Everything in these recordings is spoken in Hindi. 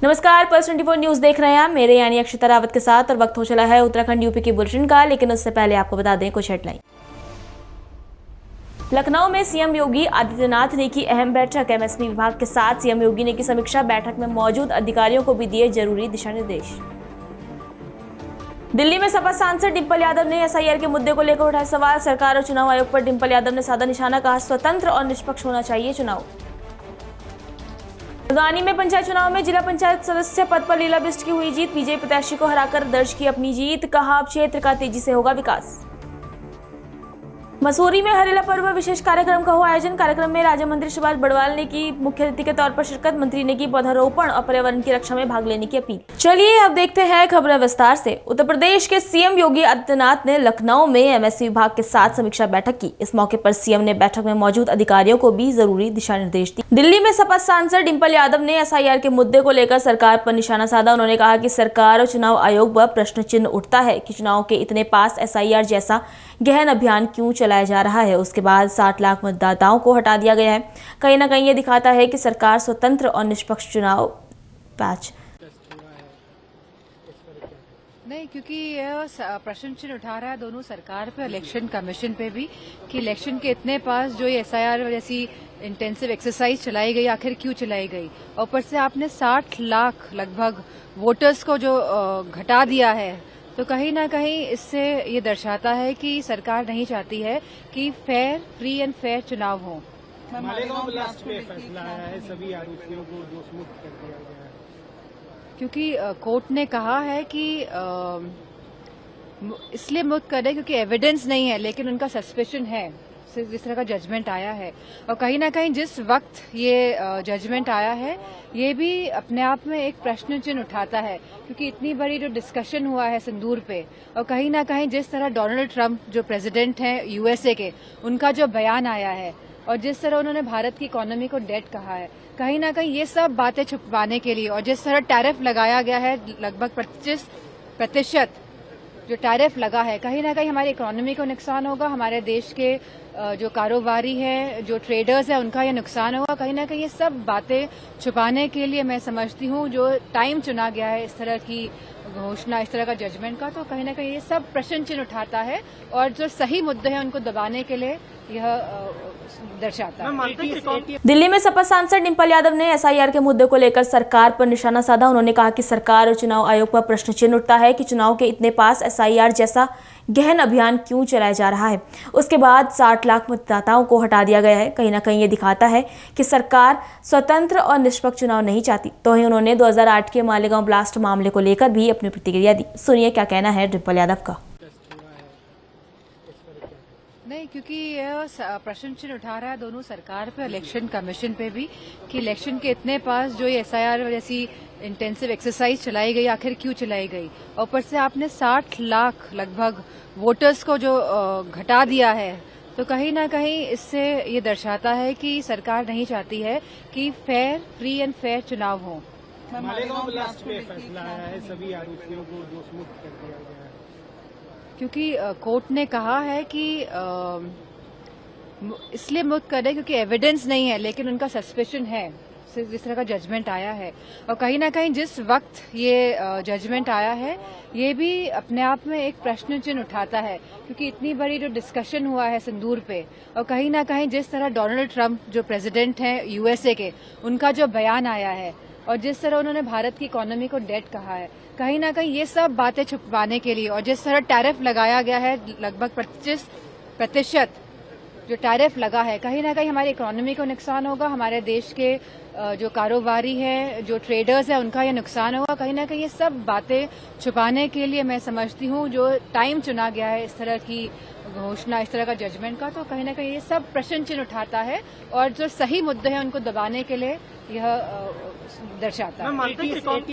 नमस्कार, पल्स 24 न्यूज देख रहे हैं आप मेरे यानी अक्षता रावत के साथ और वक्त हो चला है उत्तराखंड यूपी के बुलेटिन का। लेकिन उससे पहले आपको बता दें कुछ हेडलाइन। लखनऊ में सीएम योगी आदित्यनाथ ने की अहम बैठक। एमएसपी विभाग के साथ सीएम योगी ने की समीक्षा बैठक में मौजूद अधिकारियों को भी दिए जरूरी दिशा निर्देश। दिल्ली में सपा सांसद डिंपल यादव ने एसआईआर के मुद्दे को लेकर उठाए सवाल। सरकार और चुनाव आयोग पर डिंपल यादव ने साधा निशाना, कहा स्वतंत्र और निष्पक्ष होना चाहिए चुनाव। हल्द्वानी में पंचायत चुनाव में जिला पंचायत सदस्य पद पर लीला बिष्ट की हुई जीत। बीजेपी प्रत्याशी को हराकर दर्ज की अपनी जीत, कहा अब क्षेत्र का तेजी से होगा विकास। मसूरी में हरेला पर्व विशेष कार्यक्रम का हुआ आयोजन। कार्यक्रम में राज्य मंत्री सुभाष बड़वाल ने की मुख्य अतिथि के तौर पर शिरकत। मंत्री ने की पौधारोपण और पर्यावरण की रक्षा में भाग लेने की अपील। चलिए अब देखते हैं खबरें विस्तार से। उत्तर प्रदेश के सीएम योगी आदित्यनाथ ने लखनऊ में एमएसपी विभाग के साथ समीक्षा बैठक की। इस मौके पर सीएम ने बैठक में मौजूद अधिकारियों को भी जरूरी दिशा निर्देश दिए। दिल्ली में सपा सांसद डिंपल यादव ने एसआईआर के मुद्दे को लेकर सरकार पर निशाना साधा। उन्होंने कहा कि सरकार और चुनाव आयोग पर प्रश्न चिन्ह उठता है कि चुनाव के इतने पास एसआईआर जैसा गहन अभियान क्यों चलाया जा रहा है। उसके बाद 60 लाख मतदाताओं को हटा दिया गया है। कहीं ना कहीं ये दिखाता है कि सरकार स्वतंत्र और निष्पक्ष चुनाव पैच नहीं, क्योंकि यह प्रश्न चिन्ह उठा रहा है दोनों सरकार पे, इलेक्शन कमीशन पे भी, कि इलेक्शन के इतने पास जो ये एसआईआर जैसी इंटेंसिव एक्सरसाइज चलाई गई, आखिर क्यों चलाई गई। और ऊपर से आपने 60 लाख लगभग वोटर्स को जो घटा दिया है, तो कहीं ना कहीं इससे ये दर्शाता है कि सरकार नहीं चाहती है कि फेयर, फ्री एंड फेयर चुनाव हो। मालेगांव ब्लास्ट में फैसला आया है, सभी आरोपियों को दोषमुक्त कर दिया गया है, क्योंकि कोर्ट ने कहा है कि इसलिए मुक्त कर रहे क्योंकि एविडेंस नहीं है, लेकिन उनका सस्पेशन है, जिस तरह का जजमेंट आया है। और कहीं ना कहीं जिस वक्त ये जजमेंट आया है, ये भी अपने आप में एक प्रश्न चिन्ह उठाता है, क्योंकि इतनी बड़ी जो डिस्कशन हुआ है सिंदूर पे, और कहीं ना कहीं जिस तरह डोनाल्ड ट्रंप जो प्रेसिडेंट हैं यूएसए के, उनका जो बयान आया है, और जिस तरह उन्होंने भारत की इकोनॉमी को डेड कहा है, कहीं ना कहीं ये सब बातें छुपाने के लिए, और जिस तरह टैरिफ लगाया गया है लगभग 25% जो टैरिफ लगा है, कहीं ना कहीं हमारी इकोनॉमी को नुकसान होगा, हमारे देश के जो कारोबारी है, जो ट्रेडर्स है, उनका ये नुकसान होगा। कहीं ना कहीं ये सब बातें छुपाने के लिए मैं समझती हूँ जो टाइम चुना गया है इस तरह की घोषणा, इस तरह का जजमेंट का, तो कहीं ना कहीं ये सब प्रश्न चिन्ह उठाता है और जो सही मुद्दे हैं उनको दबाने के लिए यह दर्शाता है। दिल्ली में सपा सांसद डिंपल यादव ने एसआईआर के मुद्दे को लेकर सरकार पर निशाना साधा। उन्होंने कहा कि सरकार और चुनाव आयोग पर प्रश्न चिन्ह उठता है कि चुनाव के इतने पास एसआईआर जैसा गहन अभियान क्यों चलाया जा रहा है। उसके बाद 60 लाख मतदाताओं को हटा दिया गया है। कहीं ना कहीं ये दिखाता है कि सरकार स्वतंत्र और निष्पक्ष चुनाव नहीं चाहती। तो ही उन्होंने 2008 के मालेगांव ब्लास्ट मामले को लेकर भी अपनी प्रतिक्रिया दी। सुनिए क्या कहना है डिंपल यादव का। नहीं, क्योंकि यह प्रश्न चिन्ह उठा रहा है दोनों सरकार पे, इलेक्शन कमीशन पे भी, कि इलेक्शन के इतने पास जो ये एसआईआर जैसी इंटेंसिव एक्सरसाइज चलाई गई, आखिर क्यों चलाई गई। और ऊपर से आपने 60 लाख लगभग वोटर्स को जो घटा दिया है, तो कहीं ना कहीं इससे ये दर्शाता है कि सरकार नहीं चाहती है कि फेयर, फ्री एंड फेयर चुनाव हो। मालेगांव ब्लास्ट में फैसला आया है, सभी आरोपियों को दोषमुक्त कर दिया गया है, क्योंकि कोर्ट ने कहा है कि इसलिए मुक्त कर रहे क्योंकि एविडेंस नहीं है, लेकिन उनका सस्पेशन है, जिस तरह का जजमेंट आया है। और कहीं ना कहीं जिस वक्त ये जजमेंट आया है, ये भी अपने आप में एक प्रश्न चिन्ह उठाता है, क्योंकि इतनी बड़ी जो डिस्कशन हुआ है सिंदूर पे, और कहीं ना कहीं जिस तरह डोनाल्ड ट्रंप जो प्रेसिडेंट हैं यूएसए के, उनका जो बयान आया है, और जिस तरह उन्होंने भारत की इकोनॉमी को डेड कहा है, कहीं ना कहीं ये सब बातें छुपाने के लिए, और जिस तरह टैरिफ लगाया गया है लगभग 25% जो टैरिफ लगा है, कहीं ना कहीं हमारी इकोनॉमी को नुकसान होगा, हमारे देश के जो कारोबारी है, जो ट्रेडर्स है, उनका ये नुकसान होगा। कहीं ना कहीं ये सब बातें छुपाने के लिए मैं समझती हूँ जो टाइम चुना गया है इस तरह की घोषणा, इस तरह का जजमेंट का, तो कहीं ना कहीं ये सब प्रश्न चिन्ह उठाता है और जो सही मुद्दे हैं उनको दबाने के लिए यह दर्शाता है।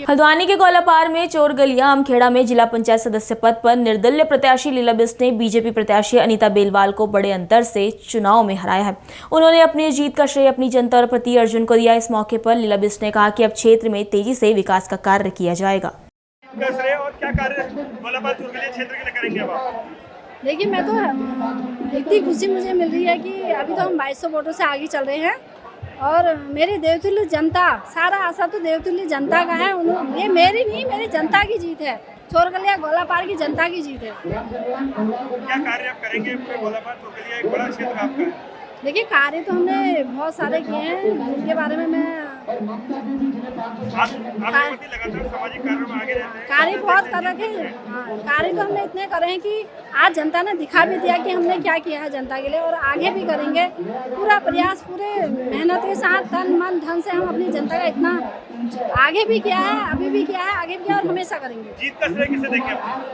हल्द्वानी के गोलापार में चोर गलियां अमखेड़ा में जिला पंचायत सदस्य पद पर निर्दलीय प्रत्याशी लीला बिष्ट ने बीजेपी प्रत्याशी अनीता बेलवाल को बड़े अंतर से चुनाव में हराया है। उन्होंने अपनी जीत का श्रेय अपनी जनता और पति अर्जुन को दिया। इस मौके पर लीला बिष्ट ने कहा कि अब क्षेत्र में तेजी से विकास का कार्य किया जाएगा। और क्या कार्य गोलापार चोर गलियां क्षेत्र के लिए करेंगे अब? देखिए, मैं तो इतनी खुशी मुझे मिल रही है कि अभी तो हम 2200 वोटों से आगे चल रहे हैं और मेरी देवतुल्य जनता, सारा आशा तो देवतुल्य जनता का है। ये मेरी नहीं, मेरी जनता की जीत है। चोरगलिया गोलापार की जनता की जीत है। क्या कार्य आप करेंगे? पूरे गोलापार चोरगलिया एक बड़ा क्षेत्र आपका है। देखिए, कार्य तो हमने बहुत सारे किए हैं, जिनके बारे में मैं आप लगातार सामाजिक कार्यों में आगे रहते हैं। कार्य बहुत कर रखे हैं। हाँ, कार्य तो हमने इतने करे हैं कि आज जनता ने दिखा भी दिया कि हमने क्या किया है जनता के लिए, और आगे भी करेंगे। पूरा प्रयास, पूरे मेहनत के साथ, तन मन धन से हम अपनी जनता का इतना आगे भी किया है, अभी भी किया है, आगे भी किया और हमेशा करेंगे। जीत का श्रेय किसे देंगे आप?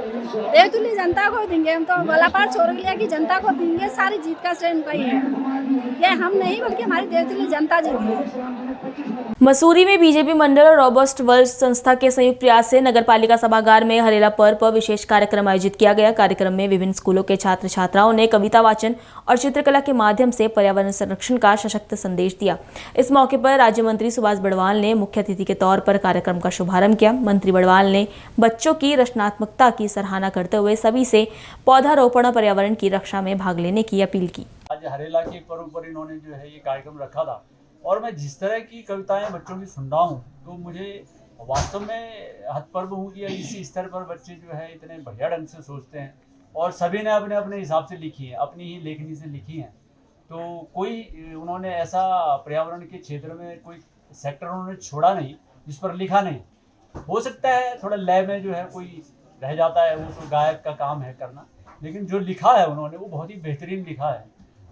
देवतुल्य जनता को देंगे हम तो। गोलापार चोरगलिया की जनता को देंगे। सारी जीत का श्रेय उनका ही है। ये हम नहीं, बल्कि हमारी देवतुल्य जनता जीती है। मसूरी में बीजेपी मंडल और रॉबर्ट वर्ल्ड संस्था के संयुक्त प्रयास से नगरपालिका सभागार में हरेला पर्व पर विशेष कार्यक्रम आयोजित किया गया। कार्यक्रम में विभिन्न स्कूलों के छात्र छात्राओं ने कविता वाचन और चित्रकला के माध्यम से पर्यावरण संरक्षण का सशक्त संदेश दिया। इस मौके पर राज्य मंत्री सुभाष बड़वाल ने मुख्य अतिथि के तौर पर कार्यक्रम का शुभारंभ किया। मंत्री बड़वाल ने बच्चों की रचनात्मकता की सराहना करते हुए सभी से पौधारोपण और पर्यावरण की रक्षा में भाग लेने की अपील की। आज हरेला के पर्व पर इन्होंने जो है ये कार्यक्रम रखा था, और मैं जिस तरह की कविताएं बच्चों की सुन रहा हूँ तो मुझे वास्तव में हतप्रभ हूँ कि इसी स्तर पर बच्चे जो है इतने बढ़िया ढंग से सोचते हैं, और सभी ने अपने अपने हिसाब से लिखी है, अपनी ही लेखनी से लिखी है। तो कोई उन्होंने ऐसा पर्यावरण के क्षेत्र में कोई सेक्टर उन्होंने छोड़ा नहीं जिस पर लिखा नहीं। हो सकता है थोड़ा लय में जो है कोई रह जाता है, वो तो गायक का काम है करना, लेकिन जो लिखा है उन्होंने वो बहुत ही बेहतरीन लिखा है।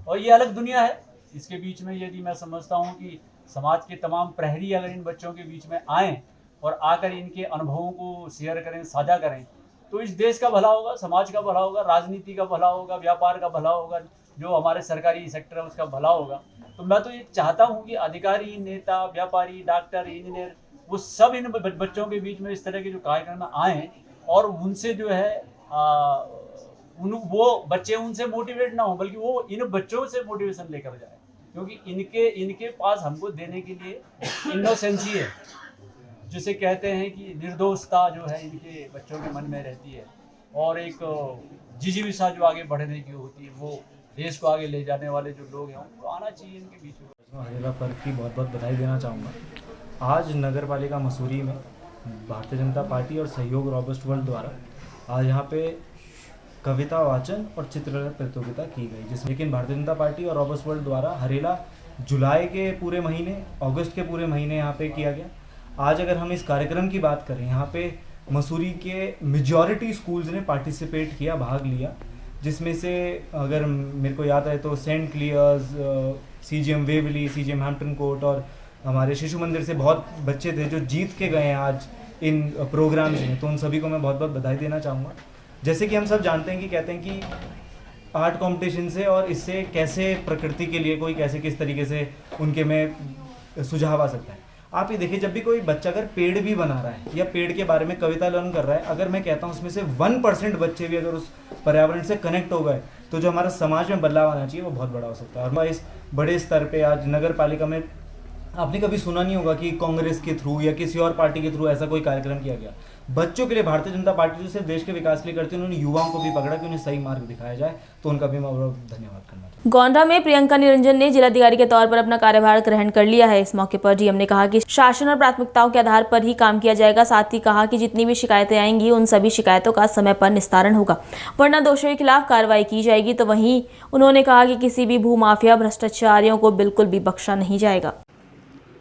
और ये अलग दुनिया है। इसके बीच में यदि मैं समझता हूँ कि समाज के तमाम प्रहरी अगर इन बच्चों के बीच में आएँ और आकर इनके अनुभवों को शेयर करें, साझा करें, तो इस देश का भला होगा, समाज का भला होगा, राजनीति का भला होगा, व्यापार का भला होगा, जो हमारे सरकारी सेक्टर है उसका भला होगा। तो मैं तो ये चाहता हूँ कि अधिकारी, नेता, व्यापारी, डॉक्टर, इंजीनियर, वो सब इन बच्चों के बीच में इस तरह के जो कार्यक्रम आएँ और उनसे जो है वो बच्चे उनसे मोटिवेट ना हो, बल्कि वो इन बच्चों से मोटिवेशन लेकर जाए, क्योंकि इनके पास हमको देने के लिए इनोसेंसी है, जिसे कहते हैं कि निर्दोषता जो है इनके बच्चों के मन में रहती है, और एक जिजीविषा जो आगे बढ़ने की होती है, वो देश को आगे ले जाने वाले जो लोग हैं उनको आना चाहिए इनके बीच में। हरेला पर्व की बहुत बहुत बधाई देना चाहूँगा। आज नगर पालिका मसूरी में भारतीय जनता पार्टी और सहयोग रॉबर्ट वर्ल्ड द्वारा आज यहाँ पे कविता वाचन और चित्रकला प्रतियोगिता की गई, जिसमें लेकिन भारतीय जनता पार्टी और रॉबर्ट वर्ल्ड द्वारा हरेला जुलाई के पूरे महीने, अगस्त के पूरे महीने यहाँ पे किया गया। आज अगर हम इस कार्यक्रम की बात करें, यहाँ पे मसूरी के मेजॉरिटी स्कूल्स ने पार्टिसिपेट किया, भाग लिया, जिसमें से अगर मेरे को याद आए तो Saint clears, CGM वेवली, CGM Hampton court और हमारे शिशु मंदिर से बहुत बच्चे थे जो जीत के गए हैं आज इन प्रोग्राम्स में। तो उन सभी को मैं बहुत बहुत बधाई देना चाहूँगा। जैसे कि हम सब जानते हैं कि कहते हैं कि आर्ट कंपटीशन से और इससे कैसे प्रकृति के लिए कोई कैसे किस तरीके से उनके में सुझाव आ सकता है। आप ये देखिए, जब भी कोई बच्चा अगर पेड़ भी बना रहा है या पेड़ के बारे में कविता लर्न कर रहा है, अगर मैं कहता हूँ उसमें से 1% बच्चे भी अगर उस पर्यावरण से कनेक्ट हो गए तो जो हमारा समाज में बदलाव आना चाहिए वो बहुत बड़ा हो सकता है। और इस बड़े स्तर पे आज नगर पालिका में आपने कभी सुना नहीं होगा कि कांग्रेस के थ्रू या किसी और पार्टी के थ्रू ऐसा कोई कार्यक्रम किया गया। बच्चों के लिए भारतीय जनता पार्टी जो सिर्फ देश के विकास के लिए करती है, उन्होंने युवाओं को भी पकड़ा कि उन्हें सही मार्ग दिखाया जाए, तो उनका भी मैं बहुत धन्यवाद करना चाहता हूं। गोंडा में प्रियंका निरंजन ने जिलाधिकारी के तौर पर अपना कार्यभार ग्रहण कर लिया है। इस मौके पर डीएम ने कहा कि शासन और प्राथमिकताओं के आधार पर ही काम किया जाएगा। साथ ही कहा कि जितनी भी शिकायतें आएंगी उन सभी शिकायतों का समय पर निस्तारण होगा, वरना दोषियों के खिलाफ कार्रवाई की जाएगी। तो वहीं उन्होंने कहा कि किसी भी भूमाफिया भ्रष्टाचारियों को बिल्कुल भी बख्शा नहीं जाएगा।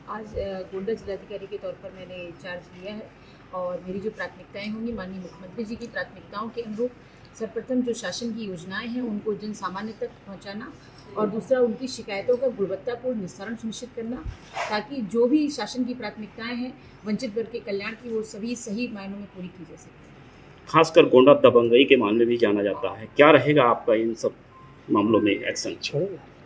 आज गोंडा जिलाधिकारी के तौर पर मैंने चार्ज लिया है और मेरी जो प्राथमिकताएं होंगी माननीय मुख्यमंत्री जी की प्राथमिकताओं के अनुरूप सर्वप्रथम जो शासन की योजनाएं हैं उनको जन सामान्य तक पहुंचाना, और दूसरा उनकी शिकायतों का गुणवत्तापूर्ण निस्तारण सुनिश्चित करना, ताकि जो भी शासन की प्राथमिकताएं हैं वंचित वर्ग के कल्याण की वो सभी सही मायनों में पूरी की जा सके। खासकर गोंडा दबंगई के मामले भी जाना जाता है, क्या रहेगा आपका इन सब मामलों में एक्शन?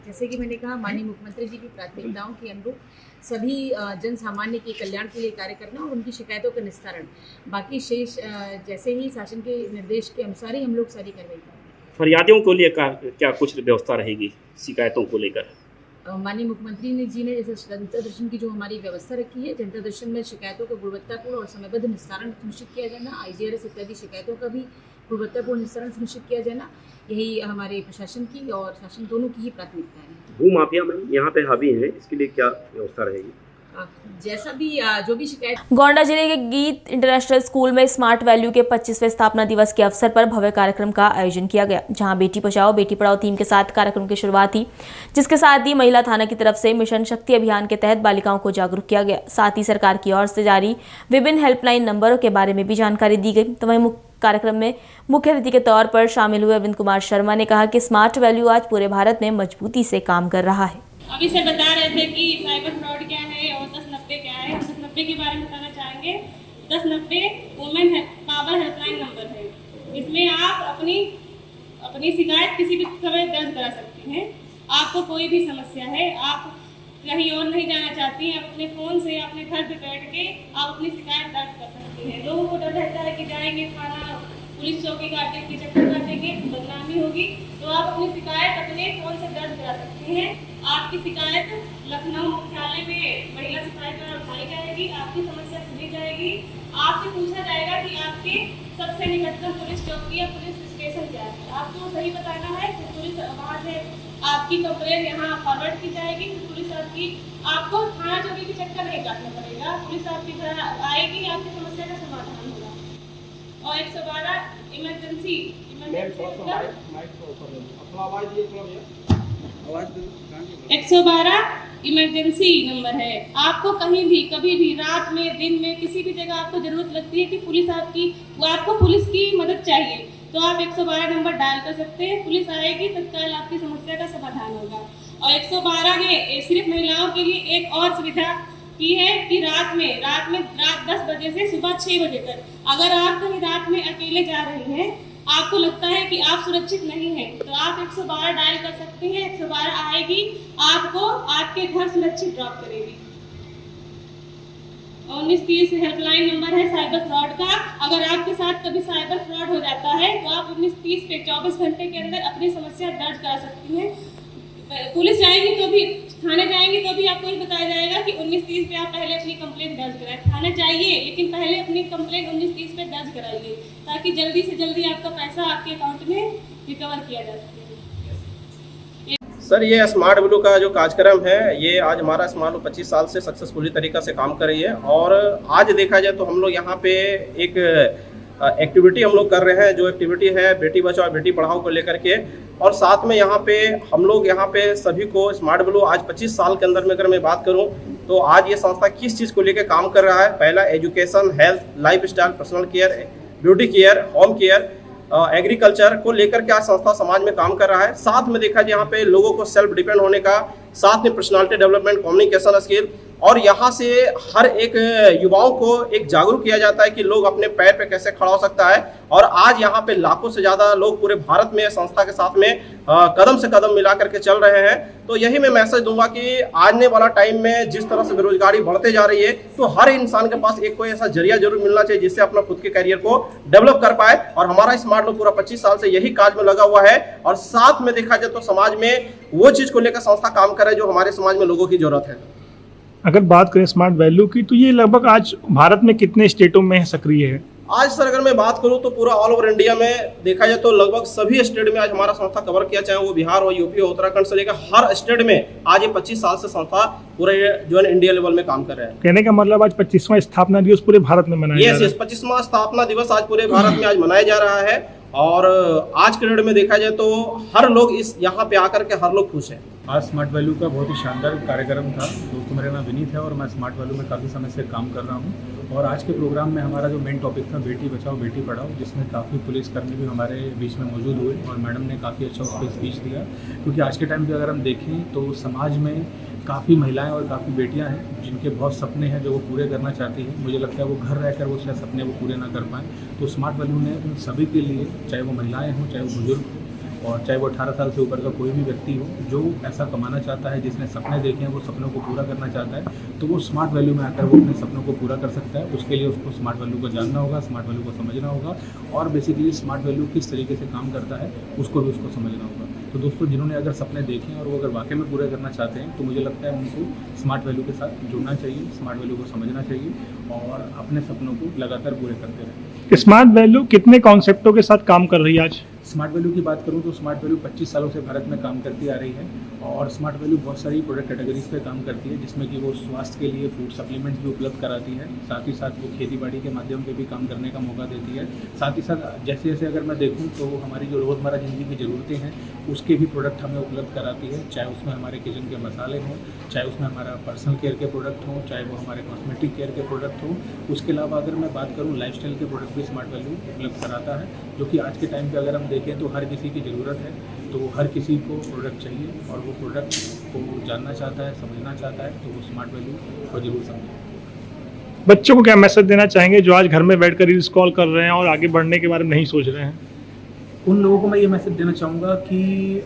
जैसे कि मैंने कहा, माननीय मुख्यमंत्री जी की प्राथमिकताओं के अनुरूप सभी जन सामान्य के कल्याण के लिए कार्य करना और उनकी शिकायतों का निस्तारण, बाकी शेष जैसे ही शासन के निर्देश के अनुसार ही हम लोग सारी कार्रवाई करेंगे। फरियादियों को लेकर क्या कुछ व्यवस्था रहेगी शिकायतों को लेकर? माननीय मुख्यमंत्री जी ने जैसे जनता दर्शन की जो हमारी व्यवस्था रखी है, जनता दर्शन में शिकायतों का गुणवत्तापूर्ण और समयबद्ध निस्तारण सुनिश्चित किया जाना, IGRS इत्यादि शिकायतों का भी गुणवत्तापूर्ण निस्तारण सुनिश्चित किया जाना, यही हमारे प्रशासन की और शासन दोनों की ही प्राथमिकता है। भू माफिया में यहाँ पे हावी है, इसके लिए क्या व्यवस्था रहेगी? जैसा भी जो भी शिकायत। गोंडा जिले के गीत इंटरनेशनल स्कूल में स्मार्ट वैल्यू के 25वें स्थापना दिवस के अवसर पर भव्य कार्यक्रम का आयोजन किया गया, जहां बेटी बचाओ बेटी पढ़ाओ थीम के साथ कार्यक्रम की शुरुआत हुई, जिसके साथ ही महिला थाना की तरफ से मिशन शक्ति अभियान के तहत बालिकाओं को जागरूक किया गया। साथ ही सरकार की ओर से जारी विभिन्न हेल्पलाइन नंबरों के बारे में भी जानकारी दी गई। तो वहीं कार्यक्रम में मुख्य अतिथि के तौर पर शामिल हुए अरविंद कुमार शर्मा ने कहा कि स्मार्ट वैल्यू आज पूरे भारत में मजबूती से काम कर रहा है। अभी से बता रहे थे कि साइबर फ्रॉड क्या है और 1090 क्या है। 1090 के बारे में बताना चाहेंगे। 1090 वुमेन पावर हेल्पलाइन नंबर है। इसमें आप अपनी शिकायत किसी भी समय दर्ज करा सकती हैं। आपको कोई भी समस्या है, आप कहीं और नहीं जाना चाहती हैं, अपने फ़ोन से अपने घर पे बैठ के आप अपनी शिकायत दर्ज कर सकती हैं। लोगों को डर रहता है कि जाएंगे थाना पुलिस चौकी काटेंगे के चक्कर काटेंगे, बदनामी होगी, तो आप अपनी शिकायत अपने फ़ोन से दर्ज करा सकती हैं। आपकी शिकायत लखनऊ मुख्यालय में महिला शिकायत द्वारा उठाई जाएगी, आपकी समस्या सुनी जाएगी, आपसे पूछा जाएगा कि आपके सबसे निकटतम पुलिस चौकी या पुलिस स्टेशन क्या है। आपको सही बताना है कि पुलिस वहाँ से आपकी कंप्लेंट यहाँ फॉरवर्ड की जाएगी, फिर पुलिस आपको थाना चौकी के चक्कर नहीं काटना पड़ेगा, पुलिस आपके घर आएगी, आपकी समस्या का समाधान होगा। और 112 इमरजेंसी 112 इमरजेंसी नंबर है। आपको कहीं भी कभी भी रात में दिन में किसी भी जगह आपको जरूरत लगती है कि आपको पुलिस की मदद चाहिए, तो आप 112 नंबर डायल कर सकते हैं। पुलिस आएगी, तत्काल आपकी समस्या का समाधान होगा। और 112 ने सिर्फ महिलाओं के लिए एक और सुविधा की है कि रात 10 बजे से सुबह 6 बजे तक अगर आप कहीं रात में अकेले जा रहे हैं, आपको लगता है कि आप सुरक्षित नहीं हैं, तो आप 112 डायल कर सकते हैं। 112 आएगी, आपको आपके घर सुरक्षित ड्रॉप करेगी। 1930 हेल्पलाइन नंबर है साइबर फ्रॉड का। अगर आपके साथ कभी साइबर फ्रॉड हो जाता है तो आप 1930 पे 24 घंटे के अंदर अपनी समस्या दर्ज करा सकती हैं। पुलिस जाएगी तो भी, थाने जाएंगे तो भी आपको ये बताया जाएगा कि 1930 पे आप पहले अपनी कंप्लेंट दर्ज कराएं। थाने जाइए लेकिन पहले अपनी कंप्लेंट 1930 पे दर्ज कराइए, ताकि जल्दी से जल्दी आपका पैसा आपके अकाउंट में रिकवर किया जा सके। सर, ये स्मार्ट वैल्यू का जो कार्यक्रम है, ये आज हमारा स्मार्ट वैल्यू 25 साल से सक्सेसफुली तरीका से काम कर रही है। और आज देखा जाए तो हम लोग यहाँ पे एक एक्टिविटी हम लोग कर रहे हैं, जो एक्टिविटी है बेटी बचाओ बेटी पढ़ाओ को लेकर के। और साथ में यहाँ पे हम लोग यहाँ पे सभी को स्मार्ट वैल्यू आज 25 साल के अंदर में अगर मैं बात करूँ तो आज ये संस्था किस चीज़ को लेकर काम कर रहा है। पहला education, health, life style, personal care, beauty care, home care, agriculture को लेकर के आज संस्था समाज में काम कर रहा है। साथ में देखा जाए यहाँ पे लोगों को सेल्फ डिपेंड होने का, साथ में पर्सनालिटी डेवलपमेंट, कम्युनिकेशन स्किल, और यहाँ से हर एक युवाओं को एक जागरूक किया जाता है कि लोग अपने पैर पे कैसे खड़ा हो सकता है। और आज यहाँ पे लाखों से ज़्यादा लोग पूरे भारत में संस्था के साथ में कदम से कदम मिला करके चल रहे हैं। तो यही मैं मैसेज दूंगा कि आने वाला टाइम में जिस तरह से बेरोजगारी बढ़ते जा रही है, तो हर इंसान के पास एक कोई ऐसा जरिया जरूर मिलना चाहिए जिससे अपना खुद के करियर को डेवलप कर पाए। और हमारा स्मार्ट लोग पूरा 25 साल से यही काज में लगा हुआ है। और साथ में देखा जाए तो समाज में वो चीज़ को लेकर संस्था काम करे जो हमारे समाज में लोगों की जरूरत है। अगर बात करें स्मार्ट वैल्यू की, तो ये लगभग आज भारत में कितने स्टेटों में सक्रिय है? आज सर अगर मैं बात करूं तो पूरा ऑल ओवर इंडिया में देखा जाए तो लगभग सभी स्टेट में आज हमारा संस्था कवर किया, चाहे वो बिहार हो, यूपी हो, उत्तराखंड से लेकर हर स्टेट में आज ये 25 साल से संस्था पूरे जो है इंडिया लेवल में काम कर रहे हैं। कहने का मतलब आज 25वां स्थापना दिवस पूरे भारत में मनाया जा रहा है। 25वां स्थापना दिवस आज पूरे भारत में आज मनाया जा रहा है। और आज के डेट में देखा जाए तो हर लोग इस यहाँ पे आकर के हर लोग खुश हैं। आज स्मार्ट वैल्यू का बहुत ही शानदार कार्यक्रम था। दोस्तों, मेरा नाम विनीत है और मैं स्मार्ट वैल्यू में काफ़ी समय से काम कर रहा हूँ। और आज के प्रोग्राम में हमारा जो मेन टॉपिक था बेटी बचाओ बेटी पढ़ाओ, जिसमें काफ़ी पुलिसकर्मी भी हमारे बीच में मौजूद हुए और मैडम ने काफ़ी अच्छा उस पर स्पीच दिया। क्योंकि आज के टाइम पे अगर हम देखें तो समाज में काफ़ी महिलाएं और काफ़ी बेटियां हैं जिनके बहुत सपने हैं जो वो पूरे करना चाहती हैं। मुझे लगता है वो घर रहकर वो शायद सपने वो पूरे ना कर पाएँ। तो स्मार्ट वैल्यू ने उन सभी के लिए, चाहे वो महिलाएं हों, चाहे वो बुजुर्ग हों, और चाहे वो 18 साल से ऊपर का कोई भी व्यक्ति हो जो ऐसा कमाना चाहता है, जिसने सपने देखे हैं, वो सपनों को पूरा करना चाहता है, तो वो स्मार्ट वैल्यू में आकर वो अपने सपनों को पूरा कर सकता है। उसके लिए उसको स्मार्ट वैल्यू को जानना होगा, स्मार्ट वैल्यू को समझना होगा और बेसिकली स्मार्ट वैल्यू किस तरीके से काम करता है उसको भी उसको समझना होगा। तो दोस्तों जिन्होंने अगर सपने देखे हैं और वो अगर वाकई में पूरे करना चाहते हैं तो मुझे लगता है उनको स्मार्ट वैल्यू के साथ जुड़ना चाहिए, स्मार्ट वैल्यू को समझना चाहिए और अपने सपनों को लगातार पूरे करते रहें। स्मार्ट वैल्यू कितने कॉन्सेप्टों के साथ काम कर रही है आज? स्मार्ट वैल्यू की बात करूं तो स्मार्ट वैल्यू 25 सालों से भारत में काम करती आ रही है और स्मार्ट वैल्यू बहुत सारी प्रोडक्ट कैटेगरीज पे काम करती है, जिसमें कि वो स्वास्थ्य के लिए फूड सप्लीमेंट्स भी उपलब्ध कराती है, साथ ही साथ वो खेतीबाड़ी के माध्यम से भी काम करने का मौका देती है। साथ ही साथ जैसे जैसे अगर मैं देखूँ तो हमारी जो रोज़मर्रा ज़िंदगी की ज़रूरतें हैं उसके भी प्रोडक्ट हमें उपलब्ध कराती है, चाहे उसमें हमारे किचन के मसाले हों, चाहे उसमें हमारा पर्सनल केयर के प्रोडक्ट हों, चाहे वो हमारे कॉस्मेटिक केयर के प्रोडक्ट हों। उसके अलावा अगर मैं बात करूँ लाइफस्टाइल के प्रोडक्ट भी स्मार्ट वैल्यू उपलब्ध कराता है, जो कि आज के टाइम पे अगर हम देखें तो हर किसी की ज़रूरत है, तो हर किसी को प्रोडक्ट चाहिए और वो प्रोडक्ट को जानना चाहता है, समझना चाहता है, तो वो स्मार्ट वैल्यू को जरूर समझे। बच्चों को क्या मैसेज देना चाहेंगे जो आज घर में बैठकर रील्स कॉल कर रहे हैं और आगे बढ़ने के बारे में नहीं सोच रहे हैं? उन लोगों को मैं ये मैसेज देना चाहूँगा कि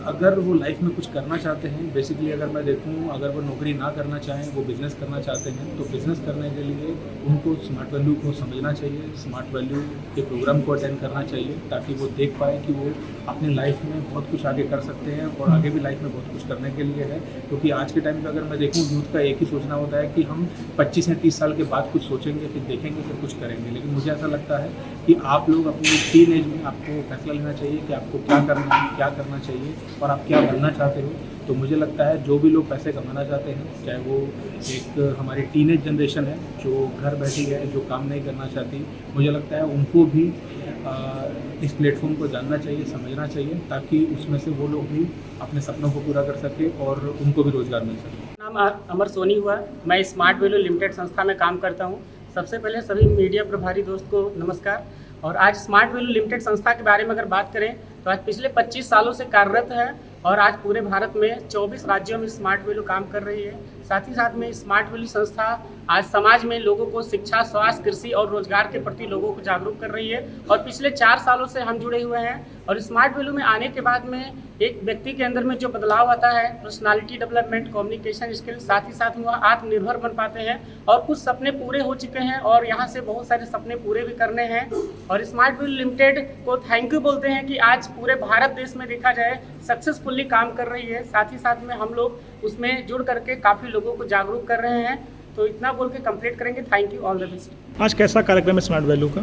अगर वो लाइफ में कुछ करना चाहते हैं, बेसिकली अगर मैं देखूँ अगर वो नौकरी ना करना चाहें, वो बिज़नेस करना चाहते हैं, तो बिज़नेस करने के लिए उनको स्मार्ट वैल्यू को समझना चाहिए, स्मार्ट वैल्यू के प्रोग्राम को अटेंड करना चाहिए, ताकि वो देख पाए कि वो अपनी लाइफ में बहुत कुछ आगे कर सकते हैं और आगे भी लाइफ में बहुत कुछ करने के लिए है। क्योंकि आज के टाइम पे अगर मैं देखूँ यूथ का एक ही सोचना होता है कि हम 25 या 30 साल के बाद कुछ सोचेंगे, फिर देखेंगे, फिर कुछ करेंगे। लेकिन मुझे ऐसा लगता है कि आप लोग अपनी टीन एज में आपको फैसला लेना चाहिए कि आपको क्या करना है, क्या करना चाहिए और आप क्या बनना चाहते हो। तो मुझे लगता है जो भी लोग पैसे कमाना चाहते हैं, चाहे वो एक हमारी टीनेज जनरेशन है जो घर बैठी है, जो काम नहीं करना चाहती, मुझे लगता है उनको भी इस प्लेटफॉर्म को जानना चाहिए, समझना चाहिए, ताकि उसमें से वो लोग भी अपने सपनों को पूरा कर सके और उनको भी रोज़गार मिल सके। नाम अमर सोनी हुआ, मैं स्मार्ट वैल्यू लिमिटेड संस्था में काम करता हूँ। सबसे पहले सभी मीडिया प्रभारी दोस्त को नमस्कार। और आज स्मार्ट वैल्यू लिमिटेड संस्था के बारे में अगर बात करें तो आज पिछले 25 सालों से कार्यरत है और आज पूरे भारत में 24 राज्यों में स्मार्ट वैल्यू काम कर रही है। साथ ही साथ में स्मार्ट वैल्यू संस्था आज समाज में लोगों को शिक्षा, स्वास्थ्य, कृषि और रोजगार के प्रति लोगों को जागरूक कर रही है और पिछले 4 सालों से हम जुड़े हुए हैं। और स्मार्ट वैल्यू में आने के बाद में एक व्यक्ति के अंदर में जो बदलाव आता है, पर्सनालिटी डेवलपमेंट, कम्युनिकेशन स्किल, साथ ही साथ में वह आत्मनिर्भर बन पाते हैं और कुछ सपने पूरे हो चुके हैं और यहाँ से बहुत सारे सपने पूरे भी करने हैं। और स्मार्ट वैल्यू लिमिटेड को थैंक यू बोलते हैं कि आज पूरे भारत देश में देखा जाए सक्सेसफुली काम कर रही है। साथ ही साथ में हम लोग उसमें जुड़ करके काफ़ी लोगों को जागरूक कर रहे हैं। तो इतना बोल के कंप्लीट करेंगे। Thank you, all the best. आज कैसा कार्यक्रम है स्मार्ट वैल्यू का?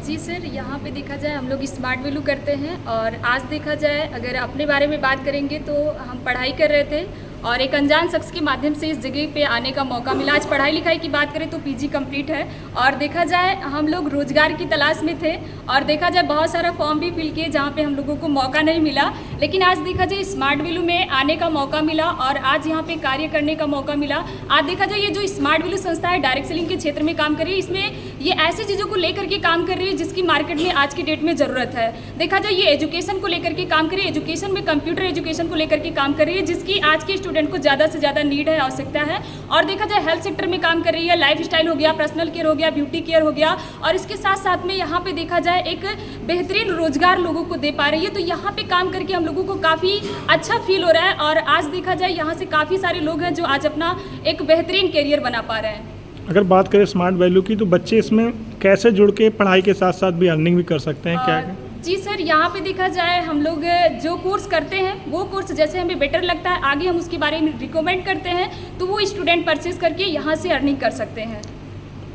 जी सर, यहाँ पे देखा जाए हम लोग स्मार्ट वैल्यू करते हैं और आज देखा जाए अगर अपने बारे में बात करेंगे तो हम पढ़ाई कर रहे थे और एक अनजान शख्स के माध्यम से इस जगह पे आने का मौका मिला। आज पढ़ाई लिखाई की बात करें तो पीजी कंप्लीट है और देखा जाए हम लोग रोजगार की तलाश में थे और देखा जाए बहुत सारा फॉर्म भी फिल किए जहाँ पे हम लोगों को मौका नहीं मिला, लेकिन आज देखा जाए स्मार्ट वैल्यू में आने का मौका मिला और आज यहाँ पे कार्य करने का मौका मिला। आज देखा जाए ये जो स्मार्ट वैल्यू संस्था है डायरेक्ट सेलिंग के क्षेत्र में काम कर रही है, इसमें ये ऐसी चीज़ों को लेकर के काम कर रही है जिसकी मार्केट में आज की डेट में ज़रूरत है। देखा जाए ये एजुकेशन को लेकर के काम कर रही है, एजुकेशन में कंप्यूटर एजुकेशन को लेकर के काम कर रही है जिसकी आज के स्टूडेंट को ज़्यादा से ज़्यादा नीड है, आवश्यकता है। और देखा जाए हेल्थ सेक्टर में काम कर रही है, लाइफ स्टाइल हो गया, पर्सनल केयर हो गया, ब्यूटी केयर हो गया और इसके साथ साथ में यहाँ पे देखा जाए एक बेहतरीन रोजगार लोगों को दे पा रही है। तो यहाँ पे काम करके हम लोगों को काफ़ी अच्छा फील हो रहा है और आज देखा जाए यहाँ से काफ़ी सारे लोग हैं जो आज अपना एक बेहतरीन करियर बना पा रहे हैं। अगर बात करें स्मार्ट वैल्यू की तो बच्चे इसमें कैसे जुड़ के पढ़ाई के साथ साथ भी अर्निंग भी कर सकते हैं क्या? जी सर, यहाँ पे देखा जाए हम लोग जो कोर्स करते हैं वो कोर्स जैसे हमें बेटर लगता है आगे हम उसके बारे में रिकमेंड करते हैं तो वो स्टूडेंट परचेज करके यहाँ से अर्निंग कर सकते हैं।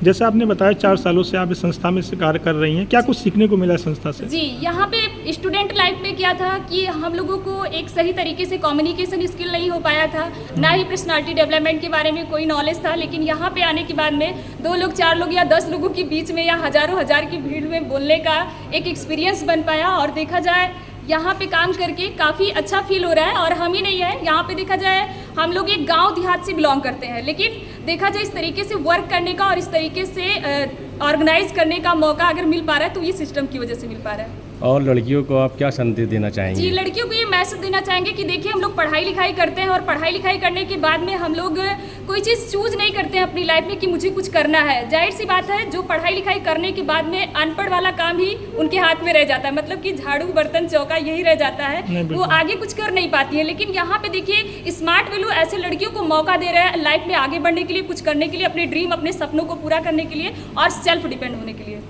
जैसे आपने बताया 4 सालों से आप इस संस्था में से कार्य कर रही हैं, क्या कुछ सीखने को मिला संस्था से? जी, यहाँ पे स्टूडेंट लाइफ में क्या था कि हम लोगों को एक सही तरीके से कम्युनिकेशन स्किल नहीं हो पाया था, ना ही पर्सनालिटी डेवलपमेंट के बारे में कोई नॉलेज था। लेकिन यहाँ पे आने के बाद में 2 लोग, 4 लोग या 10 लोगों के बीच में या हज़ारों हज़ार की भीड़ में बोलने का एक एक्सपीरियंस बन पाया और देखा जाए यहाँ पे काम करके काफ़ी अच्छा फील हो रहा है। और हम ही नहीं है, यहाँ पे देखा जाए हम लोग एक गांव देहात से बिलोंग करते हैं, लेकिन देखा जाए इस तरीके से वर्क करने का और इस तरीके से ऑर्गेनाइज करने का मौका अगर मिल पा रहा है तो ये सिस्टम की वजह से मिल पा रहा है। और लड़कियों को आप क्या संदेश देना चाहेंगे? जी, लड़कियों को ये मैसेज देना चाहेंगे कि देखिए हम लोग पढ़ाई लिखाई करते हैं और पढ़ाई लिखाई करने के बाद में हम लोग कोई चीज़ चूज नहीं करते हैं अपनी लाइफ में कि मुझे कुछ करना है। जाहिर सी बात है जो पढ़ाई लिखाई करने के बाद में अनपढ़ वाला काम ही उनके हाथ में रह जाता है, मतलब कि झाड़ू बर्तन चौका यही रह जाता है, वो आगे कुछ कर नहीं पाती है। लेकिन यहाँ पे देखिए स्मार्ट वैल्यू ऐसे लड़कियों को मौका दे रहा है लाइफ में आगे बढ़ने के लिए, कुछ करने के लिए, अपने ड्रीम, अपने सपनों को पूरा करने के लिए और सेल्फ डिपेंड होने के लिए।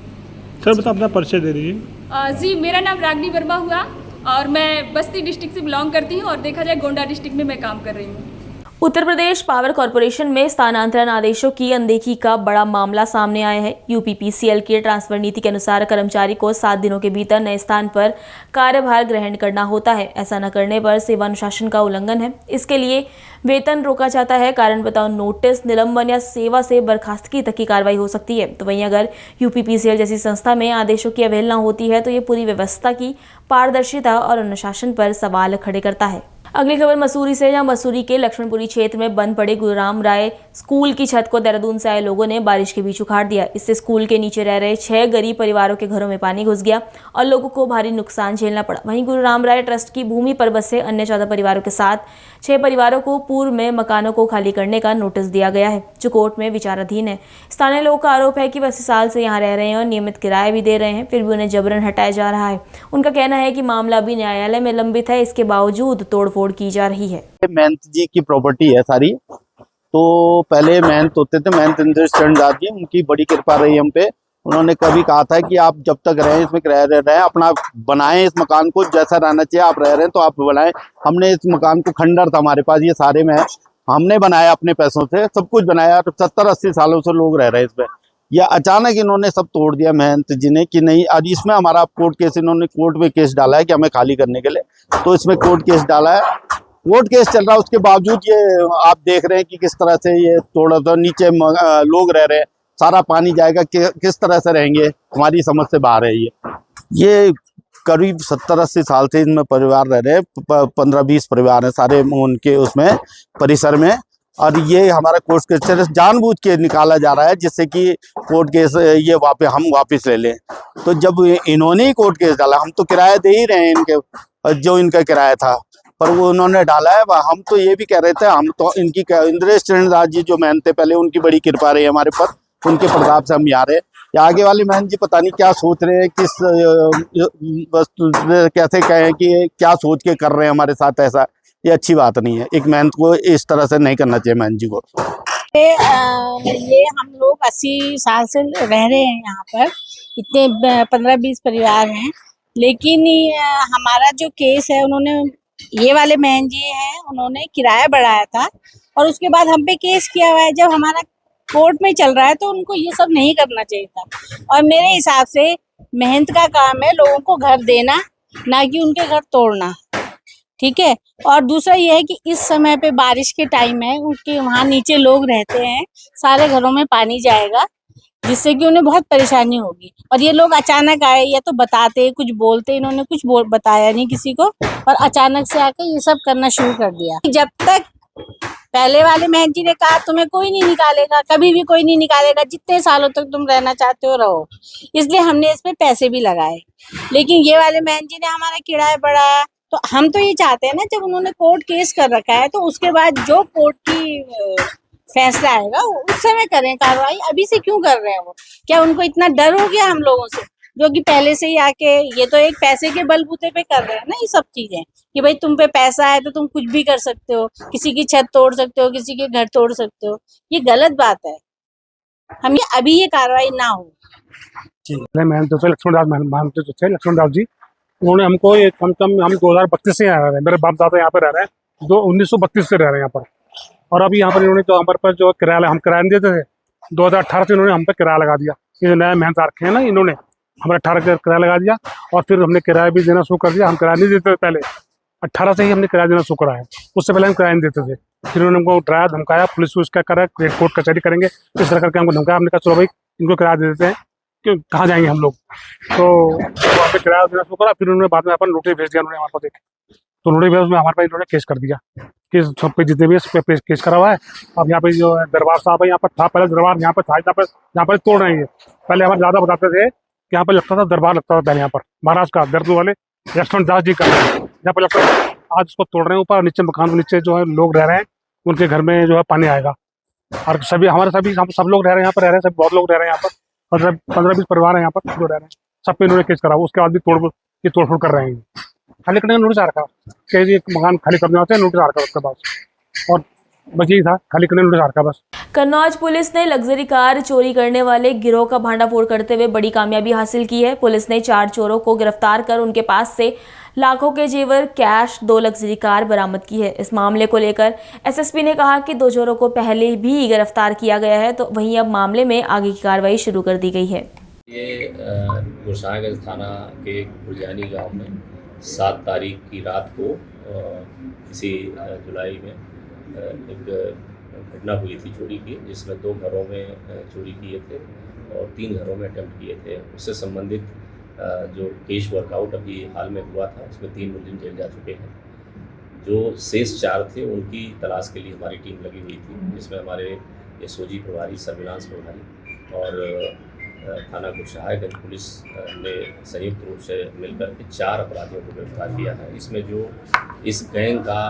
सर बता अपना परिचय दे दीजिए। जी, मेरा नाम रागनी वर्मा हुआ और मैं बस्ती डिस्ट्रिक्ट से बिलोंग करती हूँ और देखा जाए गोंडा डिस्ट्रिक्ट में मैं काम कर रही हूँ। उत्तर प्रदेश पावर कॉरपोरेशन में स्थानांतरण आदेशों की अनदेखी का बड़ा मामला सामने आया है। यूपीपीसीएल की ट्रांसफर नीति के अनुसार कर्मचारी को 7 दिनों के भीतर नए स्थान पर कार्यभार ग्रहण करना होता है। ऐसा न करने पर सेवा अनुशासन का उल्लंघन है। इसके लिए वेतन रोका जाता है। कारण बताओ नोटिस, निलंबन या सेवा से बर्खास्तगी तक की कार्रवाई हो सकती है। तो वहीं अगर यूपीपीसीएल जैसी संस्था में आदेशों की अवहेलना होती है तो ये पूरी व्यवस्था की पारदर्शिता और अनुशासन पर सवाल खड़े करता है। अगली खबर मसूरी से, जहां मसूरी के लक्ष्मणपुरी क्षेत्र में बंद पड़े गुरुराम राय स्कूल की छत को देहरादून से आए लोगों ने बारिश के बीच उखाड़ दिया। इससे स्कूल के नीचे रह रहे 6 गरीब परिवारों के घरों में पानी घुस गया और लोगों को भारी नुकसान झेलना पड़ा। वहीं गुरुराम राय ट्रस्ट की भूमि पर बसे अन्य 14 परिवारों के साथ 6 परिवारों को पूर्व में मकानों को खाली करने का नोटिस दिया गया है, जो कोर्ट में विचाराधीन है। स्थानीय लोगों का आरोप है कि वह 80 साल से यहाँ रह रहे हैं और नियमित किराया भी दे रहे हैं, फिर भी उन्हें जबरन हटाया जा रहा है। उनका कहना है कि मामला अभी न्यायालय में लंबित है, इसके बावजूद तोड़फोड़ की जा रही है। महंत जी की प्रॉपर्टी है सारी। तो पहले महंत होते थे, महंत इंद्रेश चरण दास जी, उनकी बड़ी कृपा रही हम पे। उन्होंने कभी कहा था कि आप जब तक रहें इसमें किराया रह रहे हैं, अपना बनाएं इस मकान को, जैसा रहना चाहिए आप रह रहे हैं तो आप बनाएं। हमने इस मकान को, खंडर था हमारे पास, ये सारे में है, हमने बनाया अपने पैसों से, सब कुछ बनाया। 70-80 सालों से लोग रह रहे हैं इसमें। या अचानक इन्होंने सब तोड़ दिया महंत जी ने कि नहीं। आज इसमें हमारा कोर्ट केस, इन्होंने कोर्ट में केस डाला है कि हमें खाली करने के लिए, तो इसमें कोर्ट केस डाला है। कोर्ट केस चल रहा है, उसके बावजूद ये आप देख रहे हैं कि किस तरह से ये तोड़ा, तो नीचे लोग रह रहे हैं, सारा पानी जाएगा, किस तरह से रहेंगे, हमारी समझ से बाहर है। ये करीब 70-80 साल से इनमें परिवार रह रहे हैं, 15-20 परिवार हैं सारे उनके उसमें परिसर में। और ये हमारा कोर्ट केस जानबूझ के निकाला जा रहा है जिससे कि कोर्ट केस ये हम वापस ले लें। तो जब इन्होंने ही कोर्ट केस डाला, हम तो किराया दे ही रहे हैं इनके, जो इनका किराया था, पर वो उन्होंने डाला है। हम तो ये भी कह रहे थे, हम तो इनकी इंद्रेश चरण दास जी जो महंत थे पहले, उनकी बड़ी कृपा रही हमारे पर, उनके प्रताप से हम यहाँ रहे। या आगे वाली महंत जी पता नहीं क्या सोच रहे हैं, किस वस्तु कैसे कहें कि क्या सोच के कर रहे हैं हमारे साथ। ऐसा ये अच्छी बात नहीं है, एक महंत को इस तरह से नहीं करना चाहिए महंत जी को। ये हम लोग 80 साल से रह रहे हैं यहाँ पर, इतने 15-20 परिवार हैं, लेकिन हमारा जो केस है, उन्होंने, ये वाले महंत जी हैं, उन्होंने किराया बढ़ाया था और उसके बाद हम पे केस किया हुआ है। जब हमारा कोर्ट में चल रहा है तो उनको ये सब नहीं करना चाहिए था। और मेरे हिसाब से महंत का काम है लोगों को घर देना, ना कि उनके घर तोड़ना, ठीक है। और दूसरा ये है कि इस समय पे बारिश के टाइम है, उनके वहाँ नीचे लोग रहते हैं, सारे घरों में पानी जाएगा, जिससे कि उन्हें बहुत परेशानी होगी। और ये लोग अचानक आए, या तो बताते कुछ बोलते, इन्होंने कुछ बताया नहीं किसी को, और अचानक से आके ये सब करना शुरू कर दिया। जब तक पहले वाले महंत जी ने कहा तुम्हें कोई नहीं निकालेगा, कभी भी कोई नहीं निकालेगा, जितने सालों तक तुम रहना चाहते हो रहो, इसलिए हमने इस पे पैसे भी लगाए। लेकिन ये वाले महंत जी ने हमारा किराया बढ़ाया। तो हम तो ये चाहते हैं ना, जब उन्होंने कोर्ट केस कर रखा है तो उसके बाद जो कोर्ट की फैसला आएगा उस समय करें कार्रवाई। अभी से क्यों कर रहे हैं वो? क्या उनको इतना डर हो गया हम लोगों से, जो कि पहले से ही आके, ये तो एक पैसे के बलबूते पे कर रहे हैं ना ये सब चीजें, कि भाई तुम पे पैसा है तो तुम कुछ भी कर सकते हो, किसी की छत तोड़ सकते हो, किसी के घर तोड़ सकते हो। ये गलत बात है, हम अभी ये कार्रवाई ना हो। लक्ष्मण दास जी, उन्होंने हमको ये कम हम 2032 से यहाँ रह रहे हैं। मेरे बाप दादा यहाँ पे रह रहे हैं, 1932 से रह रहे हैं यहाँ पर। और अभी यहाँ पर इन्होंने तो हमारे पास जो किराया, हम किराया नहीं देते थे, 2018 से इन्होंने हम पे किराया लगा दिया। ये जो नया महंत रखे हैं ना, इन्होंने हमारे 18 का किराया लगा दिया और फिर हमने किराया भी देना शुरू कर दिया। हम किराया नहीं देते थे पहले, 18 से ही हमने किराया देना शुरू करा है, उससे पहले हम किराया नहीं देते थे। फिर उन्होंने हमको डराया धमकाया, पुलिस उसका करा, कोर्ट कचहरी करेंगे, इस तरह करके हमको धमकाया। हमने कहा चलो भाई इनको किराया दे देते हैं, क्यों कहाँ जाएंगे हम लोग। तो वहाँ पे किराया देना शुरू करा। फिर उन्होंने बाद में अपन नोटिस भेज दिया उन्होंने हमारे पास, तो नोटिस भेज में हमारे पास इन्होंने केस कर दिया। केस सब पे जितने भी सब पे केस करा हुआ है। अब यहाँ पे जो दरबार साहब है, यहाँ पर था पहले दरबार, यहाँ पर था, यहाँ पर तोड़ रहे हैं। पहले हमारे ज़्यादा बताते थे कि यहाँ पर लगता था दरबार, लगता था पहले यहाँ पर महाराष्ट्र का देहरादून वाले लक्ष्मण दास जी का, यहाँ पर लगता था। आज उसको तोड़ रहे हैं ऊपर, नीचे मकान के नीचे जो है लोग रह रहे हैं, उनके घर में जो है पानी आएगा। और सभी हमारे सब लोग रह रहे हैं यहाँ पर, रह रहे हैं सब, बहुत लोग रह रहे हैं यहाँ पर, 15-20 परिवार है यहाँ पर जो रह रहे हैं, सब पे इन्होंने केस करा। उसके बाद भी तोड़फोड़ कर रहे हैं। खाली करने का नोटिस आ रखा कि ये मकान खाली करने आते हैं, नोटिस आ रखा उसके बाद, और बस यही था, खाली करने नोटिस आ रखा बस। कन्नौज पुलिस ने लग्जरी कार चोरी करने वाले गिरोह का भांडाफोड़ करते हुए बड़ी कामयाबी हासिल की है। पुलिस ने 4 चोरों को गिरफ्तार कर उनके पास से लाखों के जेवर, कैश, 2 लग्जरी कार बरामद की है। इस मामले को लेकर एसएसपी ने कहा कि 2 चोरों को पहले भी गिरफ्तार किया गया है, तो वहीं अब मामले में आगे की कार्रवाई शुरू कर दी गई है। ये गुरसागंज थाना के खुरजानी गांव में 7 तारीख की रात को इसी जुलाई में एक घटना हुई थी चोरी की, जिसमें 2 घरों में चोरी किए थे और 3 घरों में अटेम्प्ट किए थे। उससे संबंधित जो केस वर्कआउट अभी हाल में हुआ था, उसमें 3 मुलजिम जेल जा चुके हैं। जो शेष 4 थे उनकी तलाश के लिए हमारी टीम लगी हुई थी, जिसमें हमारे एसओजी प्रभारी, सर्विलांस प्रभारी और थाना गुरसागंज पुलिस ने संयुक्त रूप से मिलकर के 4 अपराधियों को गिरफ्तार किया है। इसमें जो इस गैंग का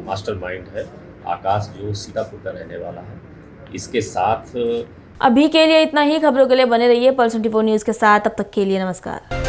मास्टरमाइंड है आकाश, जो सीतापुर का रहने वाला है, इसके साथ अभी के लिए इतना ही। खबरों के लिए बने रहिए पल्स 24 न्यूज़ के साथ। तब तक के लिए नमस्कार।